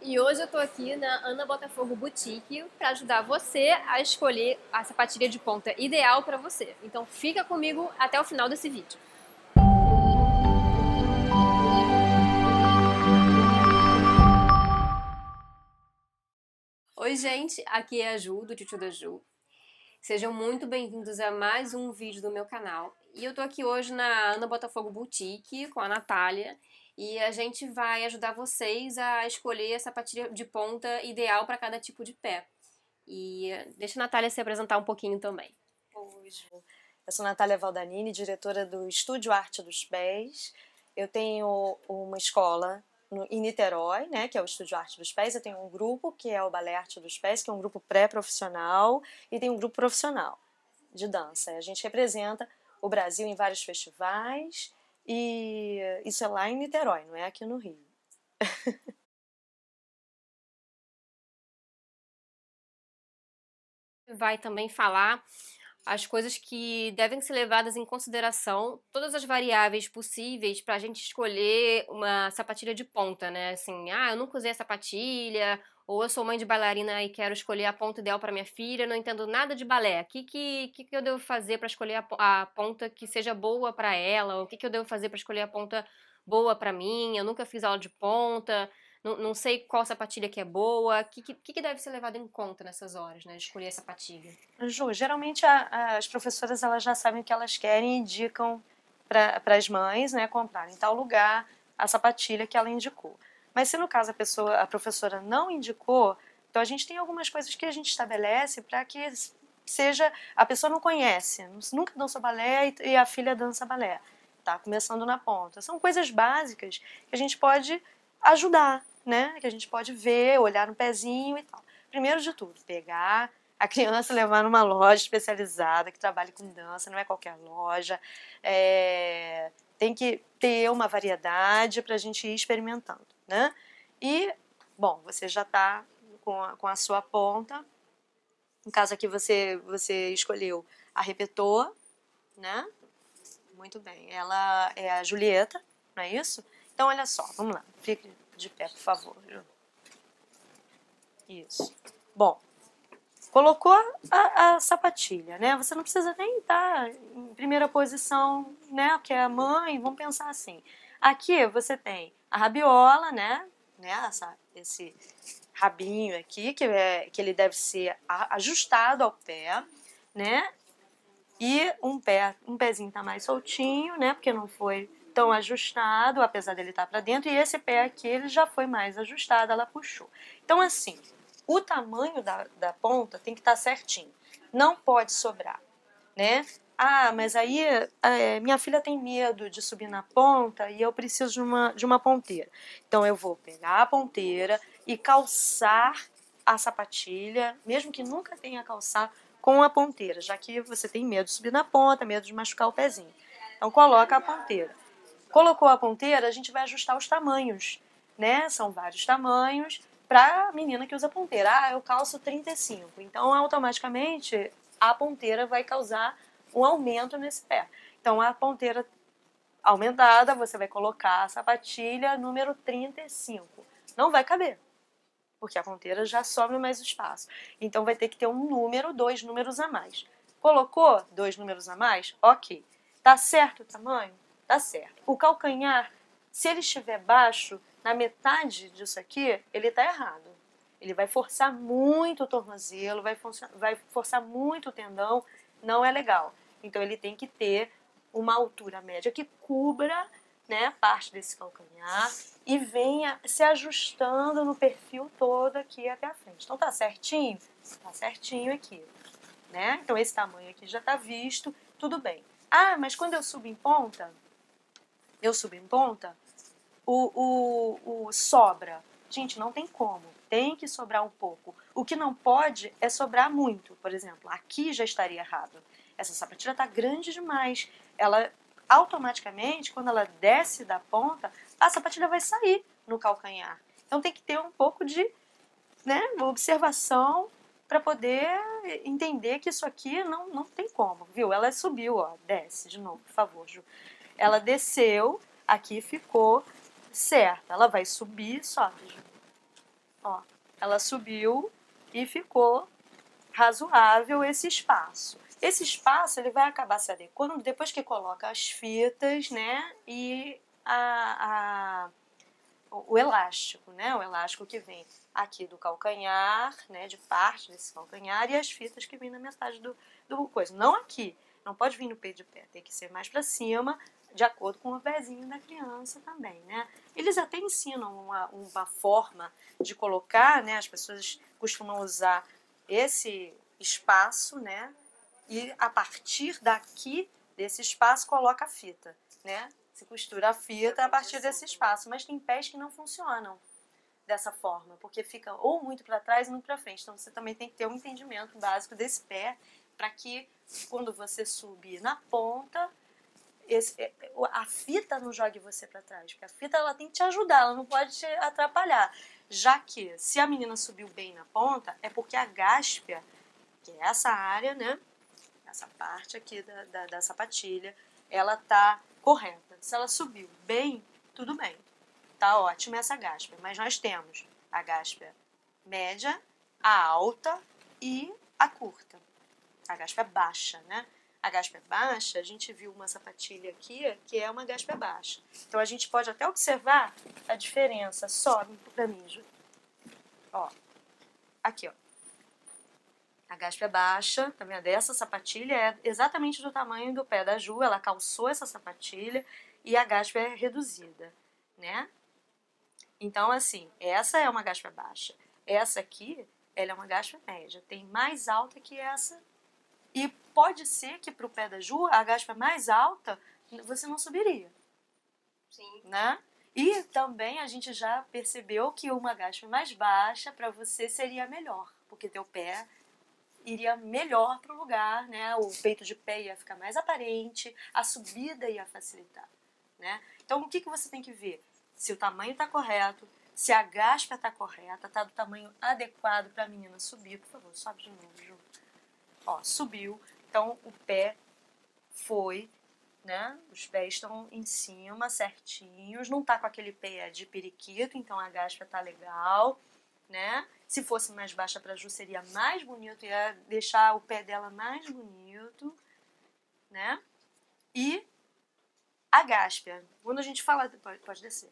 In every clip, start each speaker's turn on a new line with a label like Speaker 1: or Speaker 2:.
Speaker 1: E hoje eu tô aqui na Ana Botafogo Boutique para ajudar você a escolher a sapatilha de ponta ideal para você. Então fica comigo até o final desse vídeo. Oi gente, aqui é a Ju, do Tchutchu da Ju. Sejam muito bem-vindos a mais um vídeo do meu canal. E eu tô aqui hoje na Ana Botafogo Boutique com a Natália e a gente vai ajudar vocês a escolher a sapatilha de ponta ideal para cada tipo de pé. E deixa a Natália se apresentar um pouquinho também.
Speaker 2: Oi, Ju. Eu sou Natália Valdanini, diretora do Estúdio Arte dos Pés. Eu tenho uma escola em Niterói, né, que é o Estúdio Arte dos Pés. Eu tenho um grupo, que é o Balé Arte dos Pés, que é um grupo pré-profissional, e tem um grupo profissional de dança. A gente representa o Brasil em vários festivais, e isso é lá em Niterói, não é aqui no Rio.
Speaker 1: Vai também falar as coisas que devem ser levadas em consideração, todas as variáveis possíveis para a gente escolher uma sapatilha de ponta, né? Assim, eu nunca usei a sapatilha, ou eu sou mãe de bailarina e quero escolher a ponta ideal para minha filha, não entendo nada de balé. O que eu devo fazer para escolher a ponta que seja boa para ela? O que eu devo fazer para escolher a ponta boa para mim? Eu nunca fiz aula de ponta. Não sei qual sapatilha que é boa. O que deve ser levado em conta nessas horas, né? De escolher a sapatilha.
Speaker 2: Ju, geralmente as professoras elas já sabem o que elas querem e indicam para as mães, né, comprar em tal lugar a sapatilha que ela indicou. Mas se no caso a professora não indicou, então a gente tem algumas coisas que a gente estabelece para que seja a pessoa não conhece, nunca dançou balé e a filha dança balé, tá começando na ponta. São coisas básicas que a gente pode ajudar, né? Que a gente pode ver, olhar no pezinho e tal. Primeiro de tudo, pegar a criança, levar numa loja especializada que trabalhe com dança, não é qualquer loja. Tem que ter uma variedade para a gente ir experimentando, né? E, bom, você já está com a sua ponta. No caso aqui você escolheu a Repetô, né? Muito bem. Ela é a Julieta, não é isso? Então, olha só, vamos lá. Fique de pé, por favor. Isso. Bom, colocou a sapatilha, né? Você não precisa nem estar em primeira posição, né? Que é a mãe, vamos pensar assim. Aqui você tem a rabiola, né? Esse rabinho aqui, que ele deve ser ajustado ao pé, né? E um pezinho tá mais soltinho, né? Porque não foi tão ajustado, apesar dele estar para dentro. E esse pé aqui, ele já foi mais ajustado, ela puxou. Então, assim, o tamanho da ponta tem que estar certinho. Não pode sobrar, né? Mas aí minha filha tem medo de subir na ponta e eu preciso de uma ponteira. Então eu vou pegar a ponteira e calçar a sapatilha, mesmo que nunca tenha calçar com a ponteira, já que você tem medo de subir na ponta, medo de machucar o pezinho. Então coloca a ponteira. Colocou a ponteira, a gente vai ajustar os tamanhos, né? São vários tamanhos para a menina que usa ponteira. Eu calço 35, então automaticamente a ponteira vai causar um aumento nesse pé. Então a ponteira aumentada, você vai colocar a sapatilha número 35. Não vai caber, porque a ponteira já sobra mais espaço. Então vai ter que ter um número, 2 números a mais. Colocou 2 números a mais? Ok. Tá certo o tamanho? Tá certo. O calcanhar, se ele estiver baixo, na metade disso aqui, ele está errado. Ele vai forçar muito o tornozelo, vai forçar muito o tendão, não é legal. Então ele tem que ter uma altura média que cubra, né, parte desse calcanhar e venha se ajustando no perfil todo aqui até a frente. Então tá certinho? Tá certinho aqui, né? Então esse tamanho aqui já tá visto, tudo bem. Mas quando eu subo em ponta, o sobra. Gente, não tem como. Tem que sobrar um pouco. O que não pode é sobrar muito. Por exemplo, aqui já estaria errado. Essa sapatilha está grande demais. Ela automaticamente, quando ela desce da ponta, a sapatilha vai sair no calcanhar. Então tem que ter um pouco de, né, observação para poder entender que isso aqui não tem como, viu? Ela subiu, ó, desce de novo, por favor, Ju. Ela desceu, aqui ficou certa. Ela vai subir, sobe, Ju. Ó, ela subiu e ficou razoável esse espaço. Esse espaço ele vai acabar se adequando depois que coloca as fitas, né? E o elástico, né? O elástico que vem aqui do calcanhar, né? De parte desse calcanhar e as fitas que vêm na metade do coisa. Não aqui, não pode vir no peito de pé, tem que ser mais para cima, de acordo com o pezinho da criança também, né? Eles até ensinam uma forma de colocar, né? As pessoas costumam usar esse espaço, né? E a partir daqui, desse espaço, coloca a fita, né? Se costura a fita a partir desse espaço. Mas tem pés que não funcionam dessa forma, porque fica ou muito para trás ou muito para frente. Então você também tem que ter um entendimento básico desse pé, para que quando você subir na ponta, a fita não jogue você para trás, porque a fita ela tem que te ajudar, ela não pode te atrapalhar. Já que se a menina subiu bem na ponta, é porque a gáspia, que é essa área, né? Essa parte aqui da sapatilha, ela tá correta. Se ela subiu bem, tudo bem. Tá ótima essa gáspia. Mas nós temos a gáspia média, a alta e a curta. A gáspia baixa, né? A gáspia baixa, a gente viu uma sapatilha aqui que é uma gáspia baixa. Então a gente pode até observar a diferença. Sobe pra mim, Ju. Ó, aqui, ó. A gáspia baixa, tá vendo? Essa sapatilha é exatamente do tamanho do pé da Ju, ela calçou essa sapatilha e a gáspia é reduzida, né? Então, assim, essa é uma gáspia baixa. Essa aqui, ela é uma gáspia média, tem mais alta que essa. E pode ser que pro pé da Ju, a gáspia mais alta, você não subiria.
Speaker 1: Sim.
Speaker 2: Né? E também a gente já percebeu que uma gáspia mais baixa para você seria melhor, porque teu pé iria melhor para o lugar, né? O peito de pé ia ficar mais aparente, a subida ia facilitar, né? Então, o que você tem que ver? Se o tamanho está correto, se a gáspia está correta, está do tamanho adequado para a menina subir. Por favor, sobe de novo, Ju. Ó, subiu. Então, o pé foi, né? Os pés estão em cima, certinhos. Não tá com aquele pé de periquito, então a gáspia tá legal, né? Se fosse mais baixa para Ju, seria mais bonito, ia deixar o pé dela mais bonito, né? E a gáspia, quando a gente fala, pode descer.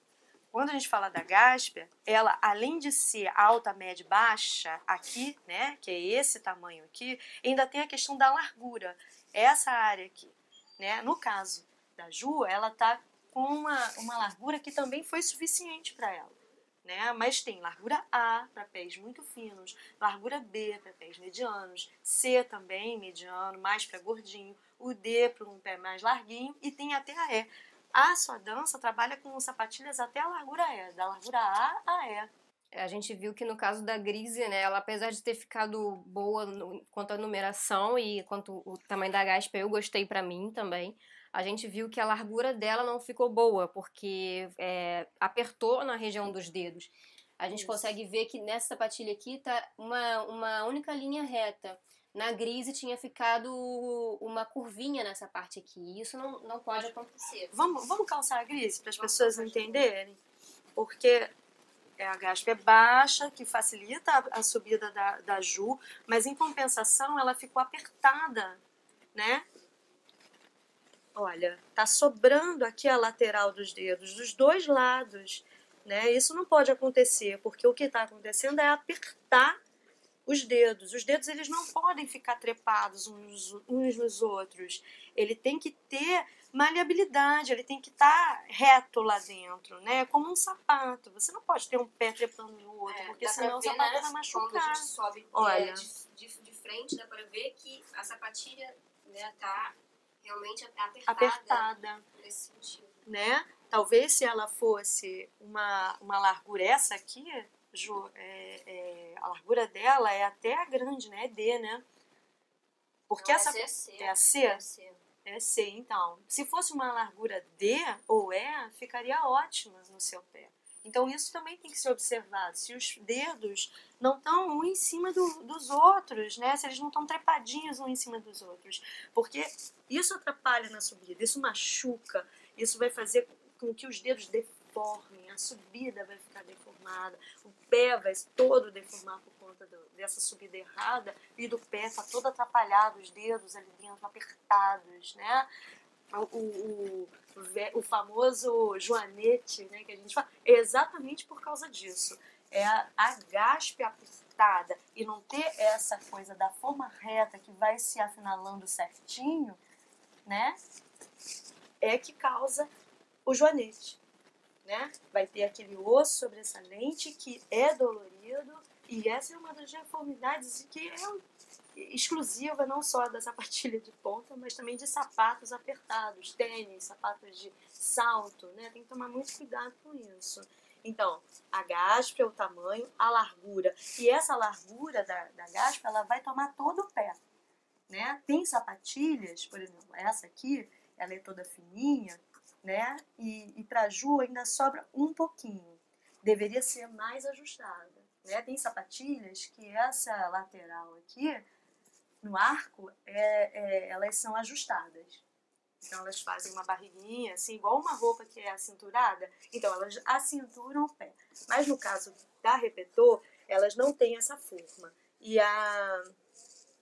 Speaker 2: Quando a gente fala da gáspia, ela, além de ser alta, média e baixa, aqui, né, que é esse tamanho aqui, ainda tem a questão da largura, essa área aqui, né? No caso da Ju, ela tá com uma largura que também foi suficiente para ela. Né? Mas tem largura A para pés muito finos, largura B para pés medianos, C também mediano, mais para gordinho, o D para um pé mais larguinho e tem até a E. A sua dança trabalha com sapatilhas até a largura E, da largura A a E.
Speaker 1: A gente viu que no caso da Grise, né, ela apesar de ter ficado boa quanto à numeração e quanto o tamanho da gáspia, eu gostei pra mim também. A gente viu que a largura dela não ficou boa, porque apertou na região dos dedos. A gente consegue ver que nessa sapatilha aqui tá uma única linha reta. Na Grise tinha ficado uma curvinha nessa parte aqui. E isso não pode acontecer.
Speaker 2: Vamos calçar a Grise para as pessoas entenderem? Porque a gáspia é baixa, que facilita a subida da Ju, mas em compensação ela ficou apertada, né? Olha, tá sobrando aqui a lateral dos dedos, dos dois lados, né? Isso não pode acontecer, porque o que está acontecendo é apertar os dedos. Os dedos, eles não podem ficar trepados uns nos outros. Ele tem que ter maleabilidade, ele tem que estar reto lá dentro, né? Como um sapato. Você não pode ter um pé trepando no outro, porque senão o sapato vai machucar.
Speaker 1: Quando a gente sobe
Speaker 2: Olha,
Speaker 1: de frente, dá pra ver que a sapatilha, né, tá realmente
Speaker 2: apertada
Speaker 1: nesse sentido.
Speaker 2: Né? Talvez se ela fosse uma largura essa aqui, Ju, a largura dela é até grande, né? É D, né? Porque
Speaker 1: não,
Speaker 2: essa
Speaker 1: é C.
Speaker 2: É a C? É C, então. Se fosse uma largura D ou E, ficaria ótima no seu pé. Então isso também tem que ser observado. Se os dedos não estão um em cima dos outros, né? Se eles não estão trepadinhos um em cima dos outros. Porque isso atrapalha na subida, isso machuca, isso vai fazer com que os dedos deformem, a subida vai ficar deformada, o pé vai todo deformar por conta dessa subida errada, e do pé tá todo atrapalhado, os dedos ali dentro apertados, né? O famoso joanete, né, que a gente fala, é exatamente por causa disso. É a gaspe apertada e não ter essa coisa da forma reta que vai se afinalando certinho, né, é que causa o joanete, né? Vai ter aquele osso sobressalente que é dolorido, e essa é uma das deformidades que é exclusiva não só da sapatilha de ponta, mas também de sapatos apertados, tênis, sapatos de salto, né? Tem que tomar muito cuidado com isso. Então, a gaspe é o tamanho, a largura. E essa largura da gaspe, ela vai tomar todo o pé, né? Tem sapatilhas, por exemplo, essa aqui, ela é toda fininha, né? E para a Ju ainda sobra um pouquinho. Deveria ser mais ajustada, né? Tem sapatilhas que essa lateral aqui, no arco, elas são ajustadas. Então, elas fazem uma barriguinha, assim, igual uma roupa que é acinturada. Então, elas acinturam o pé. Mas, no caso da Repetô, elas não têm essa forma. E a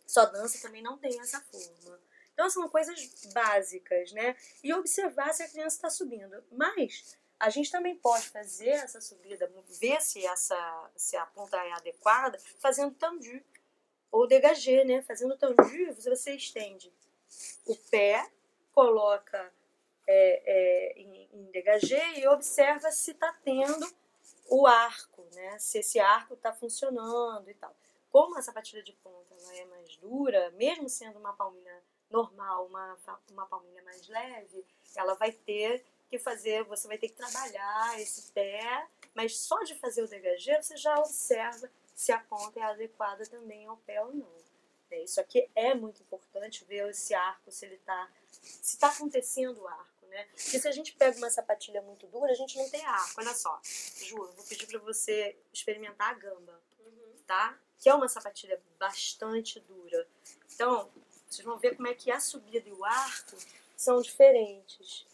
Speaker 2: Só Dança também não tem essa forma. Então, são coisas básicas, né? E observar se a criança está subindo. Mas a gente também pode fazer essa subida, ver se a ponta é adequada, fazendo tendu ou dégagé, né? Fazendo tendu, você estende o pé, coloca em dégagé e observa se está tendo o arco, né? Se esse arco está funcionando e tal. Como a sapatilha de ponta ela é mais dura, mesmo sendo uma palmilha normal, uma palmilha mais leve, ela vai ter que fazer, você vai ter que trabalhar esse pé, mas só de fazer o dégagé você já observa se a ponta é adequada também ao pé ou não. Isso aqui é muito importante, ver esse arco, se está acontecendo o arco, né? Porque se a gente pega uma sapatilha muito dura, a gente não tem arco. Olha só, Ju, eu vou pedir para você experimentar a gamba, tá? Que é uma sapatilha bastante dura. Então, vocês vão ver como é que a subida e o arco são diferentes.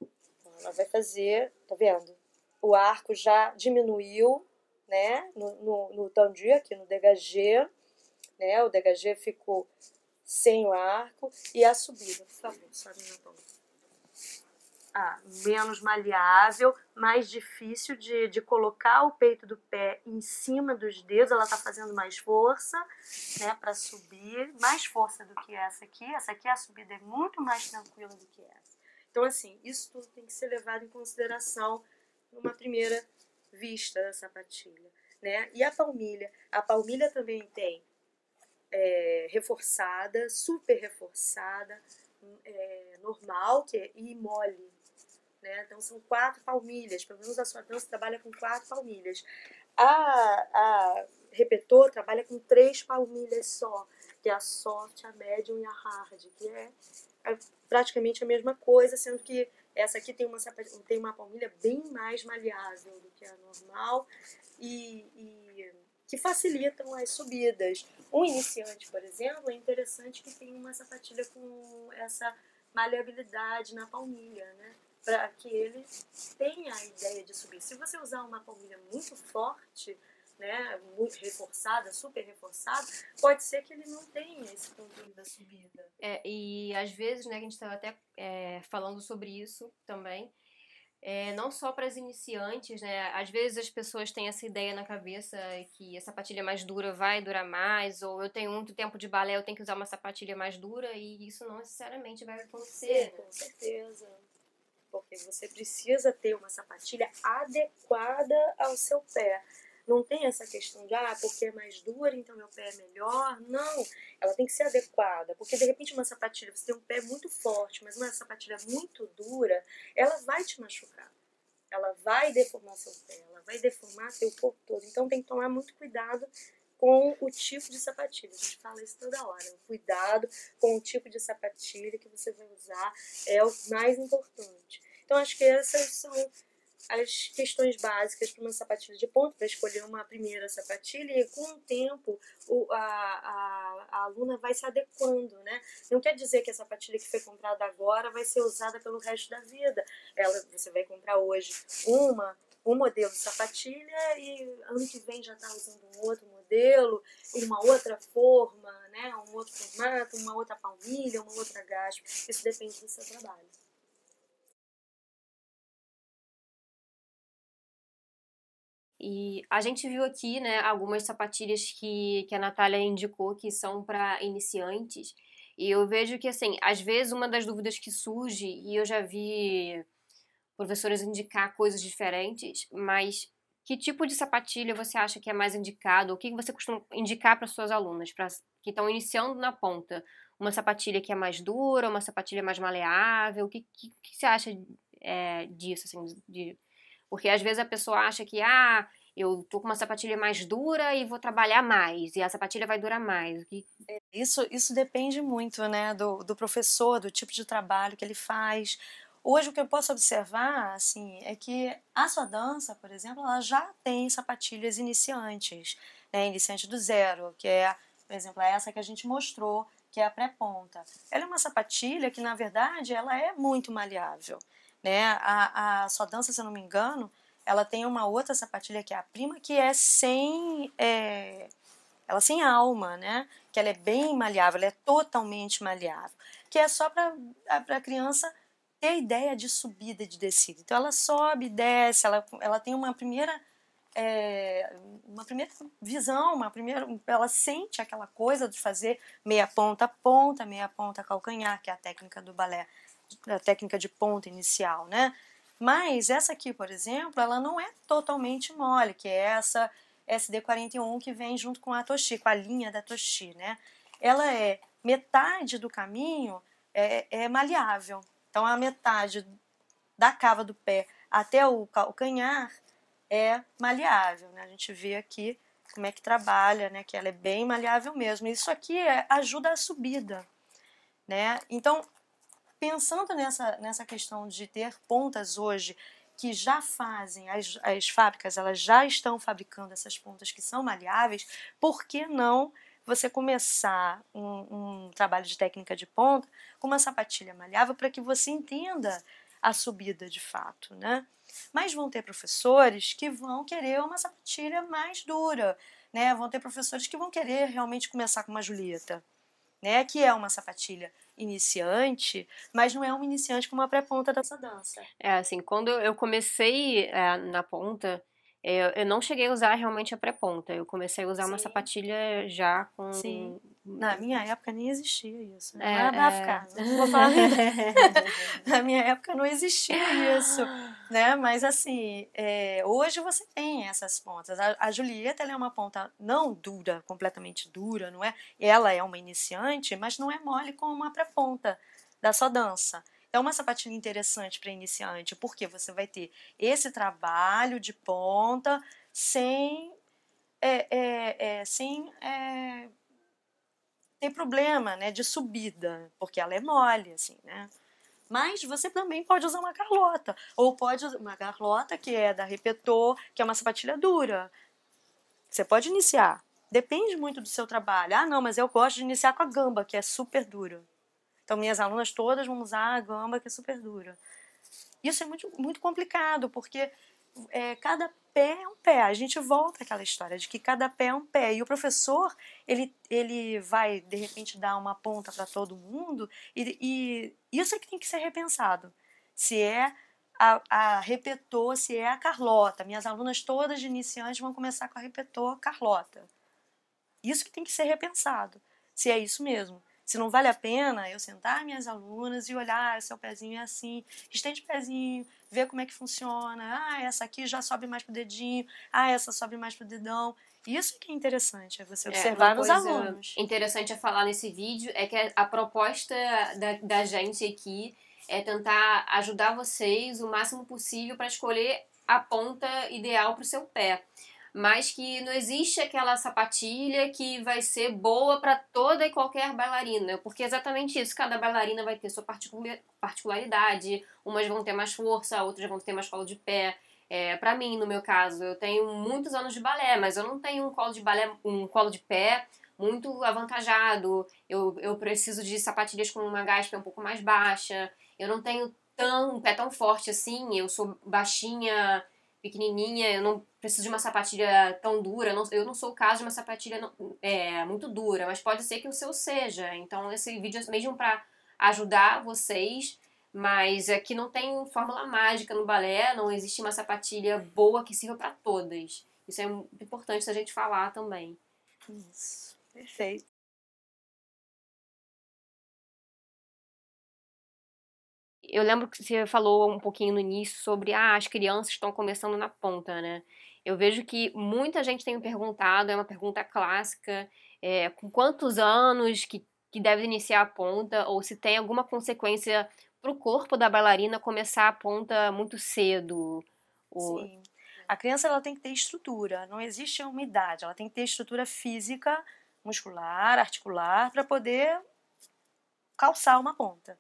Speaker 2: Então, ela vai fazer, tá vendo? O arco já diminuiu, né? No tendu, aqui no dégagé, né? O dégagé ficou sem o arco. E a subida, por favor, sobe na ponta. Menos maleável, mais difícil de colocar o peito do pé em cima dos dedos. Ela está fazendo mais força, né, para subir, mais força do que essa aqui. Essa aqui, a subida é muito mais tranquila do que essa. Então, assim, isso tudo tem que ser levado em consideração numa primeira vista da sapatilha, né? E a palmilha também tem reforçada, super reforçada, normal, e mole. Né? Então são 4 palmilhas, pelo menos a Sua Dança trabalha com 4 palmilhas. A Repetô trabalha com 3 palmilhas só, que é a soft, a medium e a hard, que é praticamente a mesma coisa, sendo que essa aqui tem uma palmilha bem mais maleável do que a normal e que facilitam as subidas. Um iniciante, por exemplo, é interessante que tenha uma sapatilha com essa maleabilidade na palmilha, né? Para que ele tenha a ideia de subir. Se você usar uma palmilha muito forte, né, muito reforçada, super reforçada, pode ser que ele não tenha esse controle da subida.
Speaker 1: E às vezes, né, a gente estava até falando sobre isso também, não só para as iniciantes, né, às vezes as pessoas têm essa ideia na cabeça que a sapatilha mais dura vai durar mais, ou eu tenho muito tempo de balé, eu tenho que usar uma sapatilha mais dura, e isso não necessariamente vai acontecer.
Speaker 2: Sim, com certeza. Porque você precisa ter uma sapatilha adequada ao seu pé. Não tem essa questão de, porque é mais dura, então meu pé é melhor. Não, ela tem que ser adequada. Porque, de repente, uma sapatilha, você tem um pé muito forte, mas uma sapatilha muito dura, ela vai te machucar. Ela vai deformar seu pé, ela vai deformar seu corpo todo. Então, tem que tomar muito cuidado com o tipo de sapatilha. A gente fala isso toda hora. Cuidado com o tipo de sapatilha que você vai usar é o mais importante. Então, acho que essas são as questões básicas para uma sapatilha de ponta, para escolher uma primeira sapatilha, e com o tempo a aluna vai se adequando, né? Não quer dizer que a sapatilha que foi comprada agora vai ser usada pelo resto da vida. Você vai comprar hoje um modelo de sapatilha e ano que vem já está usando um outro modelo, uma outra forma, né? Um outro formato, uma outra palmilha, uma outra gasto. Isso depende do seu trabalho.
Speaker 1: E a gente viu aqui, né, algumas sapatilhas que a Natália indicou que são para iniciantes. E eu vejo que, assim, às vezes uma das dúvidas que surge, e eu já vi professores indicar coisas diferentes, mas que tipo de sapatilha você acha que é mais indicado? O que você costuma indicar para suas alunas, que estão iniciando na ponta? Uma sapatilha que é mais dura, uma sapatilha mais maleável? O que você acha disso, assim, porque às vezes a pessoa acha que, eu tô com uma sapatilha mais dura e vou trabalhar mais, e a sapatilha vai durar mais.
Speaker 2: Isso depende muito, né, do professor, do tipo de trabalho que ele faz. Hoje o que eu posso observar, assim, é que a sua dança, por exemplo, ela já tem sapatilhas iniciantes, né, iniciante do zero, que é, por exemplo, essa que a gente mostrou, que é a pré-ponta. Ela é uma sapatilha que, na verdade, ela é muito maleável, né? A sua dança, se eu não me engano, ela tem uma outra sapatilha que é a prima, que é ela sem alma, né? Que ela é bem maleável, ela é totalmente maleável, que é só para a criança ter ideia de subida e de descida. Então ela sobe, desce, ela tem uma primeira visão, ela sente aquela coisa de fazer meia ponta ponta, meia ponta calcanhar, que é a técnica do balé, a técnica de ponta inicial, né? Mas essa aqui, por exemplo, ela não é totalmente mole, que é essa SD41 que vem junto com a Toshi, com a linha da Toshi, né? Ela é metade do caminho é maleável. Então a metade da cava do pé até o calcanhar é maleável, né? A gente vê aqui como é que trabalha, né? Que ela é bem maleável mesmo. Isso aqui ajuda a subida, né? Então, pensando nessa questão de ter pontas hoje que já fazem, as fábricas elas já estão fabricando essas pontas que são maleáveis, por que não você começar um trabalho de técnica de ponta com uma sapatilha maleável para que você entenda a subida de fato, né? Mas vão ter professores que vão querer uma sapatilha mais dura, né? Vão ter professores que vão querer realmente começar com uma Julieta, né? Que é uma sapatilha iniciante, mas não é um iniciante com uma pré-ponta dessa dança.
Speaker 1: Assim, quando eu comecei na ponta, eu não cheguei a usar realmente a pré-ponta. Eu comecei a usar uma sapatilha já com...
Speaker 2: Sim. Na minha época nem existia isso. Né?
Speaker 1: É,
Speaker 2: Vai ficar. Vou falar a verdade. Na minha época não existia isso. Né? Mas assim, hoje você tem essas pontas. A Julieta ela é uma ponta não dura, completamente dura, não é? Ela é uma iniciante, mas não é mole como uma pré-ponta da sua dança. É uma sapatilha interessante para iniciante, porque você vai ter esse trabalho de ponta sem ter problema, né, de subida, porque ela é mole, assim, né? Mas você também pode usar uma Carlota, ou pode usar uma Carlota que é da Repetor, que é uma sapatilha dura. Você pode iniciar. Depende muito do seu trabalho. Ah, não, mas eu gosto de iniciar com a gamba, que é super dura. Então, minhas alunas todas vão usar a gamba, que é super dura. Isso é muito, muito complicado, porque cada pé é um pé. A gente volta àquela história de que cada pé é um pé. E o professor, ele vai, de repente, dar uma ponta para todo mundo, e isso é que tem que ser repensado. Se é a Repetor, se é a Carlota. Minhas alunas todas de iniciantes vão começar com a Repetor Carlota. Isso que tem que ser repensado. Se é isso mesmo. Se não vale a pena eu sentar minhas alunas e olhar, seu pezinho é assim, estende o pezinho, ver como é que funciona. Essa aqui já sobe mais pro dedinho. Essa sobe mais pro dedão. Isso que é interessante, é você observar nos alunos.
Speaker 1: Interessante a falar nesse vídeo é que a proposta da gente aqui é tentar ajudar vocês o máximo possível para escolher a ponta ideal para o seu pé. Mas que não existe aquela sapatilha que vai ser boa para toda e qualquer bailarina, porque é exatamente isso, cada bailarina vai ter sua particularidade, umas vão ter mais força, outras vão ter mais colo de pé, Para mim, no meu caso, eu tenho muitos anos de balé, mas eu não tenho um colo de balé, um colo de pé muito avantajado. Eu preciso de sapatilhas com uma gaspa um pouco mais baixa. Eu não tenho um pé tão forte assim. Eu sou baixinha, pequenininha. Eu não preciso de uma sapatilha tão dura. Eu não sou o caso de uma sapatilha muito dura, mas pode ser que o seu seja. Então, esse vídeo é mesmo para ajudar vocês, mas aqui não tem fórmula mágica no balé, não existe uma sapatilha boa que sirva para todas. Isso é muito importante a gente falar também.
Speaker 2: Isso, perfeito.
Speaker 1: Eu lembro que você falou um pouquinho no início sobre as crianças estão começando na ponta, né? Eu vejo que muita gente tem me perguntado, é uma pergunta clássica, com quantos anos que deve iniciar a ponta, ou se tem alguma consequência para o corpo da bailarina começar a ponta muito cedo. Ou...
Speaker 2: Sim. A criança ela tem que ter estrutura, não existe uma idade, ela tem que ter estrutura física, muscular, articular, para poder calçar uma ponta.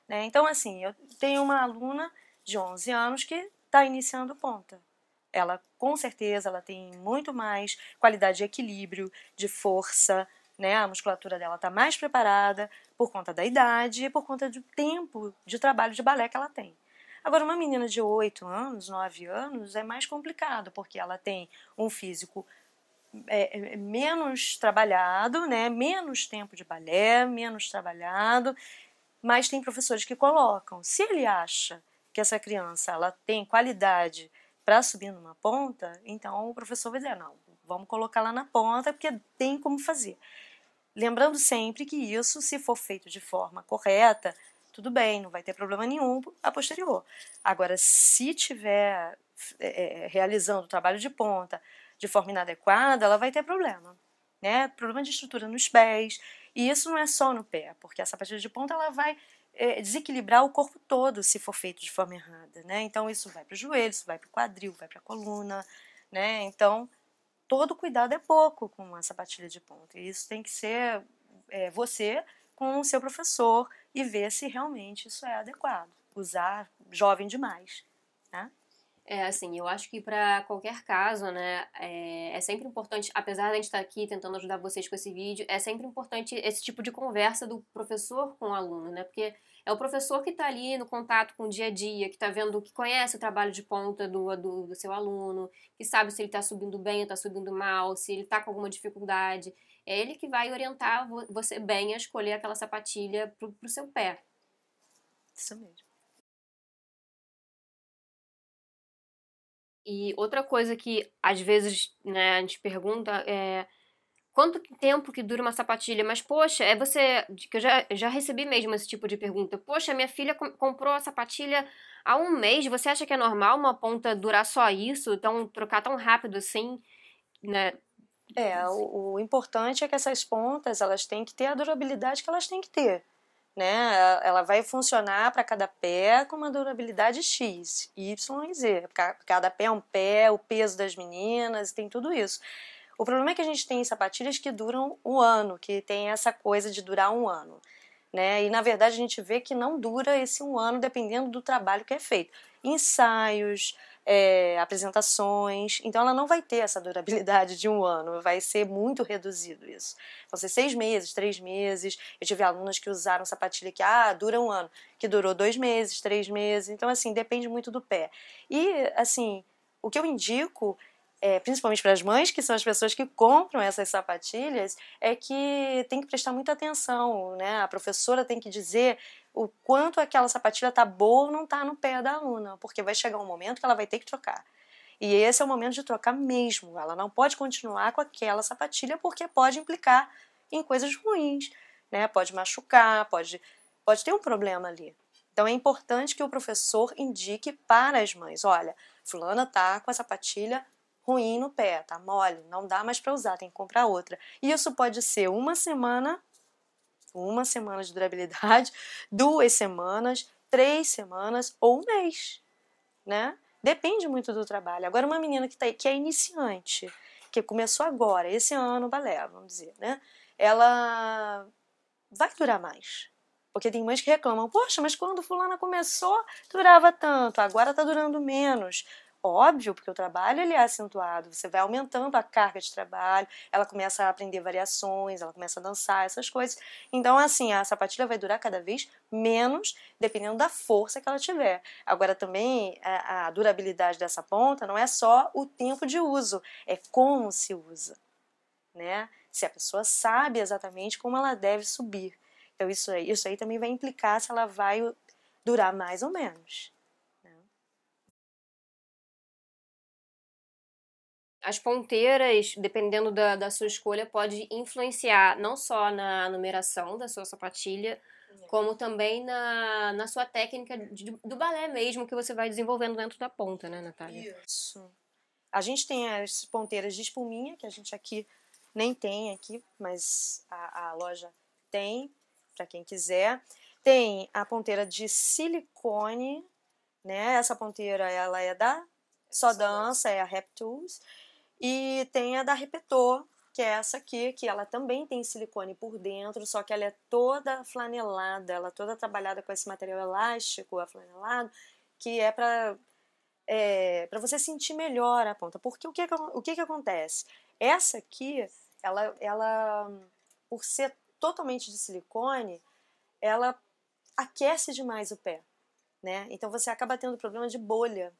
Speaker 2: Né? Então, assim, eu tenho uma aluna de 11 anos que está iniciando ponta. Ela, com certeza, ela tem muito mais qualidade de equilíbrio, de força, né? A musculatura dela está mais preparada por conta da idade e por conta do tempo de trabalho de balé que ela tem. Agora, uma menina de 8 anos, 9 anos, é mais complicado, porque ela tem um físico menos trabalhado, né? Menos tempo de balé, menos trabalhado, mas tem professores que colocam. Se ele acha que essa criança ela tem qualidade para subir numa ponta, então o professor vai dizer, não, vamos colocar lá na ponta, porque tem como fazer. Lembrando sempre que isso, se for feito de forma correta, tudo bem, não vai ter problema nenhum a posterior. Agora, se estiver realizando o trabalho de ponta de forma inadequada, ela vai ter problema. Né? Problema de estrutura nos pés, e isso não é só no pé, porque a sapatilha de ponta ela vai desequilibrar o corpo todo se for feito de forma errada. Né? Então, isso vai para o joelho, isso vai para o quadril, vai para a coluna. Né? Então, todo cuidado é pouco com uma sapatilha de ponta. E isso tem que ser você com o seu professor e ver se realmente isso é adequado. Usar jovem demais. Né?
Speaker 1: Assim, eu acho que para qualquer caso, né, é sempre importante, apesar de a gente estar aqui tentando ajudar vocês com esse vídeo, é sempre importante esse tipo de conversa do professor com o aluno, né, porque é o professor que está ali no contato com o dia a dia, que está vendo, que conhece o trabalho de ponta do seu aluno, que sabe se ele está subindo bem ou está subindo mal, se ele está com alguma dificuldade. É ele que vai orientar você bem a escolher aquela sapatilha para o seu pé.
Speaker 2: Isso mesmo.
Speaker 1: E outra coisa que às vezes, né, a gente pergunta é quanto tempo que dura uma sapatilha? Mas, poxa, que eu já recebi mesmo esse tipo de pergunta. Poxa, minha filha comprou a sapatilha há um mês, você acha que é normal uma ponta durar só isso? Então, trocar tão rápido assim, né?
Speaker 2: O importante é que essas pontas elas têm que ter a durabilidade que elas têm que ter. Né? Ela vai funcionar para cada pé com uma durabilidade X, Y e Z. Cada pé é um pé, o peso das meninas, tem tudo isso. O problema é que a gente tem sapatilhas que duram um ano, que tem essa coisa de durar um ano. Né? E na verdade a gente vê que não dura esse um ano dependendo do trabalho que é feito. Ensaios, apresentações, então ela não vai ter essa durabilidade de um ano, vai ser muito reduzido isso. Vão ser 6 meses, 3 meses. Eu tive alunas que usaram sapatilha que dura um ano, que durou 2 meses, 3 meses. Então assim, depende muito do pé. E assim, o que eu indico principalmente para as mães, que são as pessoas que compram essas sapatilhas, é que tem que prestar muita atenção, né? A professora tem que dizer o quanto aquela sapatilha está boa ou não está no pé da aluna, porque vai chegar um momento que ela vai ter que trocar. E esse é o momento de trocar mesmo. Ela não pode continuar com aquela sapatilha porque pode implicar em coisas ruins, né? Pode machucar, pode ter um problema ali. Então é importante que o professor indique para as mães, olha, fulana tá com a sapatilha ruim no pé, tá mole, não dá mais para usar, tem que comprar outra. E isso pode ser uma semana de durabilidade, 2 semanas, 3 semanas ou um mês, né? Depende muito do trabalho. Agora uma menina que é iniciante, que começou agora, esse ano, balé, vamos dizer, né? Ela vai durar mais. Porque tem mães que reclamam, poxa, mas quando fulana começou, durava tanto, agora tá durando menos. Óbvio, porque o trabalho ele é acentuado, você vai aumentando a carga de trabalho, ela começa a aprender variações, ela começa a dançar, essas coisas. Então, assim, a sapatilha vai durar cada vez menos, dependendo da força que ela tiver. Agora, também, a durabilidade dessa ponta não é só o tempo de uso, é como se usa, né? Se a pessoa sabe exatamente como ela deve subir. Então, isso aí também vai implicar se ela vai durar mais ou menos.
Speaker 1: As ponteiras, dependendo da sua escolha, pode influenciar não só na numeração da sua sapatilha, como também na sua técnica do balé mesmo que você vai desenvolvendo dentro da ponta, né, Natália?
Speaker 2: Isso. A gente tem as ponteiras de espuminha, que a gente aqui nem tem aqui, mas a loja tem, para quem quiser. Tem a ponteira de silicone, né? Essa ponteira, ela é da Só Dança, é a Rap Tools. E tem a da Repetor, que é essa aqui, que ela também tem silicone por dentro, só que ela é toda flanelada, ela é toda trabalhada com esse material elástico, aflanelado, que é para você sentir melhor a ponta. Porque o que acontece? Essa aqui, ela, por ser totalmente de silicone, ela aquece demais o pé, né? Então você acaba tendo problema de bolha.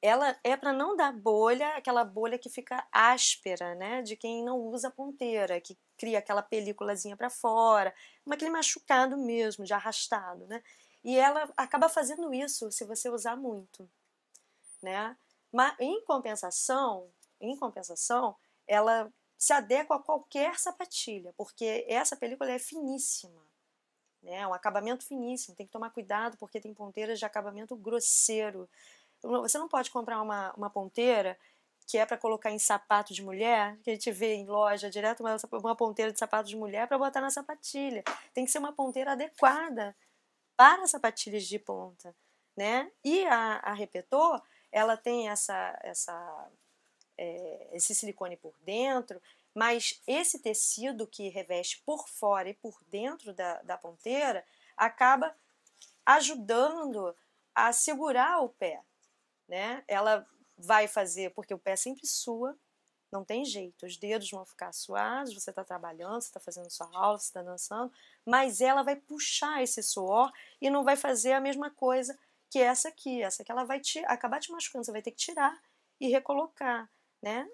Speaker 2: Ela é para não dar bolha, aquela bolha que fica áspera, né? De quem não usa ponteira, que cria aquela películazinha para fora, aquele machucado mesmo, de arrastado, né? E ela acaba fazendo isso se você usar muito, né? Mas em compensação, ela se adequa a qualquer sapatilha, porque essa película é finíssima, né? É um acabamento finíssimo, tem que tomar cuidado porque tem ponteiras de acabamento grosseiro. Você não pode comprar uma ponteira que é para colocar em sapato de mulher, que a gente vê em loja direto, uma ponteira de sapato de mulher para botar na sapatilha. Tem que ser uma ponteira adequada para sapatilhas de ponta, né? E a Repetor, ela tem esse silicone por dentro, mas esse tecido que reveste por fora e por dentro da ponteira acaba ajudando a segurar o pé, né? Ela vai fazer, porque o pé sempre sua, não tem jeito, os dedos vão ficar suados, você está trabalhando, você está fazendo sua aula, você está dançando, mas ela vai puxar esse suor e não vai fazer a mesma coisa que essa aqui ela vai acabar te machucando, você vai ter que tirar e recolocar, né?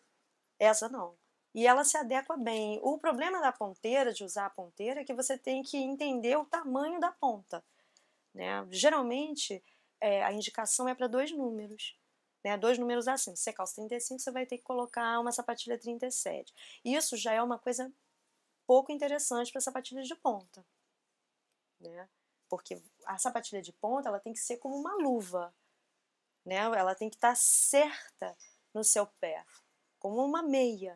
Speaker 2: Essa não. E ela se adequa bem. O problema da ponteira, de usar a ponteira, é que você tem que entender o tamanho da ponta, né? Geralmente, a indicação é para 2 números. Né? 2 números assim. Se você calça 35, você vai ter que colocar uma sapatilha 37. Isso já é uma coisa pouco interessante para sapatilhas de ponta. Né? Porque a sapatilha de ponta ela tem que ser como uma luva. Né? Ela tem que estar certa no seu pé, como uma meia.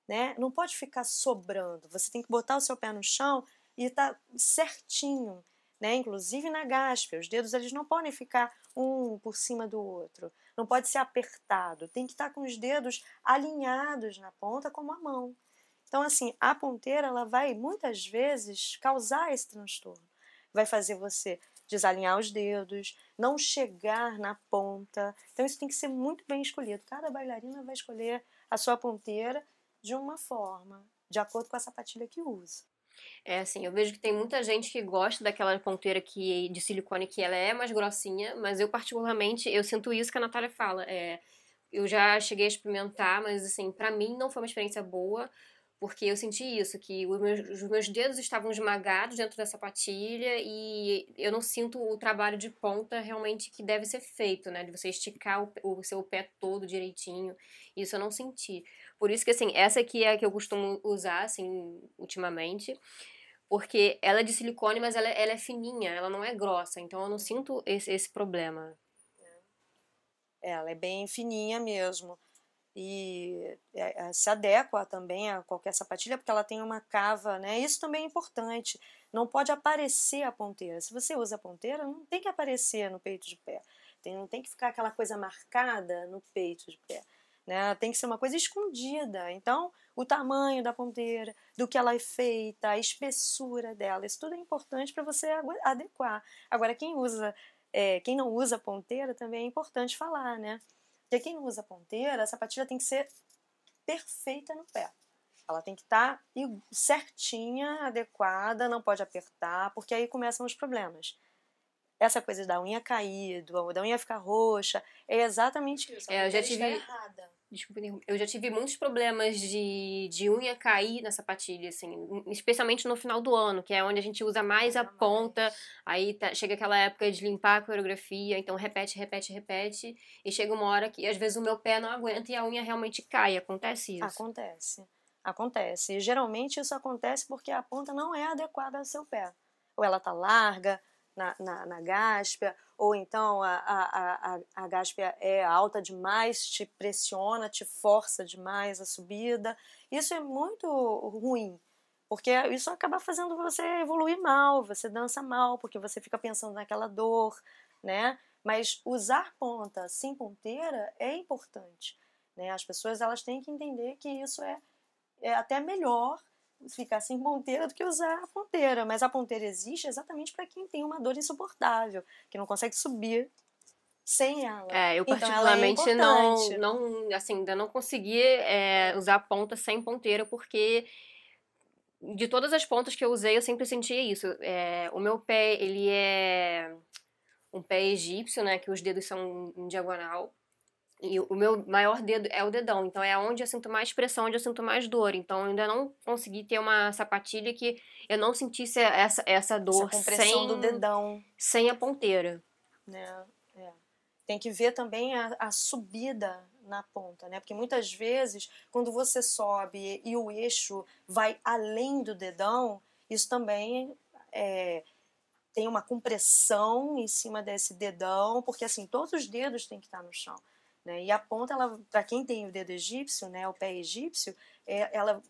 Speaker 2: Né? Não pode ficar sobrando. Você tem que botar o seu pé no chão e estar certinho. Né? Inclusive na gaspe, os dedos eles não podem ficar um por cima do outro, não pode ser apertado, tem que estar com os dedos alinhados na ponta como a mão. Então assim, a ponteira ela vai muitas vezes causar esse transtorno, vai fazer você desalinhar os dedos, não chegar na ponta, então isso tem que ser muito bem escolhido, cada bailarina vai escolher a sua ponteira de uma forma, de acordo com a sapatilha que usa.
Speaker 1: É assim, eu vejo que tem muita gente que gosta daquela ponteira de silicone que ela é mais grossinha, mas eu particularmente, eu sinto isso que a Natália fala. Eu já cheguei a experimentar, mas assim, pra mim não foi uma experiência boa, porque eu senti isso, que os meus dedos estavam esmagados dentro da sapatilha e eu não sinto o trabalho de ponta realmente que deve ser feito, né? De você esticar o seu pé todo direitinho. Isso eu não senti. Por isso que, assim, essa aqui é a que eu costumo usar, assim, ultimamente. Porque ela é de silicone, mas ela é fininha, ela não é grossa. Então eu não sinto esse problema.
Speaker 2: Ela é bem fininha mesmo. E se adequa também a qualquer sapatilha, porque ela tem uma cava, né? Isso também é importante. Não pode aparecer a ponteira. Se você usa a ponteira, não tem que aparecer no peito de pé. Não tem que ficar aquela coisa marcada no peito de pé. Né? Tem que ser uma coisa escondida. Então, o tamanho da ponteira, do que ela é feita, a espessura dela, isso tudo é importante para você adequar. Agora, quem não usa ponteira também é importante falar, né? Porque quem não usa ponteira, a sapatilha tem que ser perfeita no pé. Ela tem que estar certinha, adequada, não pode apertar, porque aí começam os problemas. Essa coisa da unha cair, da unha ficar roxa, é exatamente isso.
Speaker 1: Eu já tive...
Speaker 2: errada.
Speaker 1: Desculpa, eu já tive muitos problemas de unha cair na sapatilha, assim, especialmente no final do ano, que é onde a gente usa mais a ponta, aí chega aquela época de limpar a coreografia, então repete, e chega uma hora que às vezes o meu pé não aguenta e a unha realmente cai, acontece isso.
Speaker 2: Acontece. E geralmente isso acontece porque a ponta não é adequada ao seu pé. Ou ela tá larga na gáspia, ou então a gáspia é alta demais, te pressiona, te força demais a subida. Isso é muito ruim, porque isso acaba fazendo você evoluir mal, você dança mal, porque você fica pensando naquela dor, né? Mas usar ponta sem ponteira é importante, né? As pessoas elas têm que entender que isso é até melhor ficar sem ponteira do que usar a ponteira, mas a ponteira existe exatamente para quem tem uma dor insuportável, que não consegue subir sem ela.
Speaker 1: Eu
Speaker 2: então,
Speaker 1: particularmente
Speaker 2: ela é
Speaker 1: não, assim, ainda não consegui usar ponta sem ponteira, porque de todas as pontas que eu usei, eu sempre sentia isso. O meu pé, ele é um pé egípcio, né, que os dedos são em diagonal. E o meu maior dedo é o dedão, então é onde eu sinto mais pressão, onde eu sinto mais dor. Então eu ainda não consegui ter uma sapatilha que eu não sentisse essa dor
Speaker 2: essa compressão do dedão,
Speaker 1: sem a ponteira.
Speaker 2: Né? Tem que ver também a subida na ponta, né? Porque muitas vezes, quando você sobe e o eixo vai além do dedão, isso também tem uma compressão em cima desse dedão, porque assim, todos os dedos têm que estar no chão. Né? E a ponta, para quem tem o dedo egípcio, né, o pé egípcio,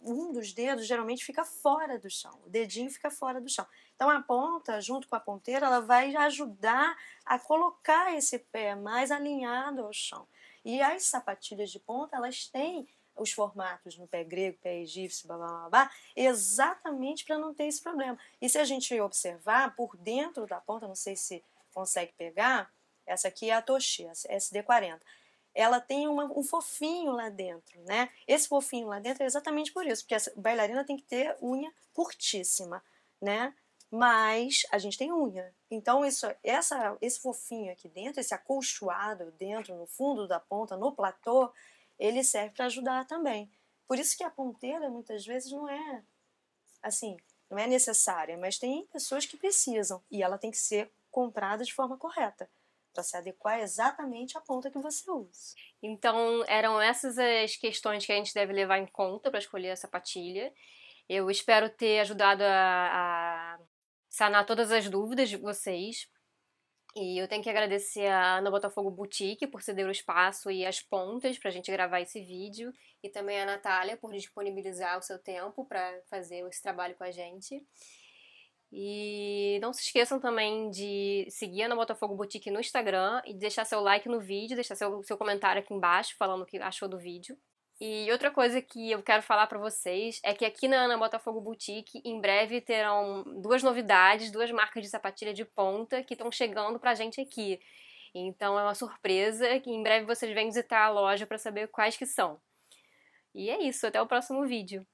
Speaker 2: um dos dedos geralmente fica fora do chão, o dedinho fica fora do chão. Então a ponta, junto com a ponteira, ela vai ajudar a colocar esse pé mais alinhado ao chão. E as sapatilhas de ponta, elas têm os formatos no pé grego, pé egípcio, blá, blá, blá, blá, exatamente para não ter esse problema. E se a gente observar, por dentro da ponta, não sei se consegue pegar, essa aqui é a Toshi, a SD40. Ela tem um fofinho lá dentro, né? Esse fofinho lá dentro é exatamente por isso, porque a bailarina tem que ter unha curtíssima, né? Mas a gente tem unha. Então esse fofinho aqui dentro, esse acolchoado dentro, no fundo da ponta, no platô, ele serve para ajudar também. Por isso que a ponteira muitas vezes não é assim, não é necessária, mas tem pessoas que precisam e ela tem que ser comprada de forma correta, para se adequar exatamente à ponta que você usa.
Speaker 1: Então, eram essas as questões que a gente deve levar em conta para escolher a sapatilha. Eu espero ter ajudado a sanar todas as dúvidas de vocês. E eu tenho que agradecer a Ana Botafogo Boutique por ceder o espaço e as pontas para a gente gravar esse vídeo. E também a Natália por disponibilizar o seu tempo para fazer esse trabalho com a gente. E não se esqueçam também de seguir a Ana Botafogo Boutique no Instagram e deixar seu like no vídeo, deixar seu comentário aqui embaixo falando o que achou do vídeo. E outra coisa que eu quero falar pra vocês é que aqui na Ana Botafogo Boutique, em breve terão duas novidades, duas marcas de sapatilha de ponta que estão chegando pra gente aqui. Então é uma surpresa que em breve vocês vêm visitar a loja pra saber quais que são. E é isso, até o próximo vídeo.